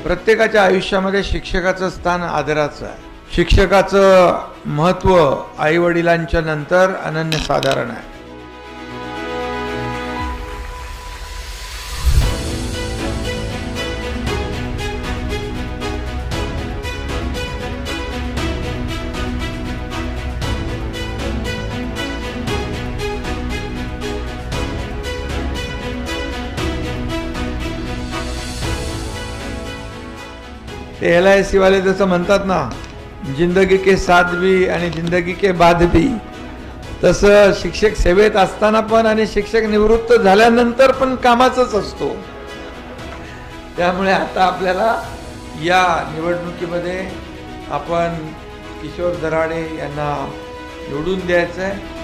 प्रत्येकाच्या आयुष्यामध्ये शिक्षकाचं स्थान आदराचं आहे. शिक्षकाचं महत्त्व आईवडिलांच्या नंतर अनन्यसाधारण आहे. ते LIC वाले जसं म्हणतात ना, जिंदगी के साथ भी आणि जिंदगी के बाद भी, तसं शिक्षक सेवेत असताना पण आणि शिक्षक निवृत्त झाल्यानंतर पण कामाचंच असतो. त्यामुळे आता आपल्याला या निवडणुकीमध्ये आपण किशोर दराडे यांना निवडून द्यायचं आहे.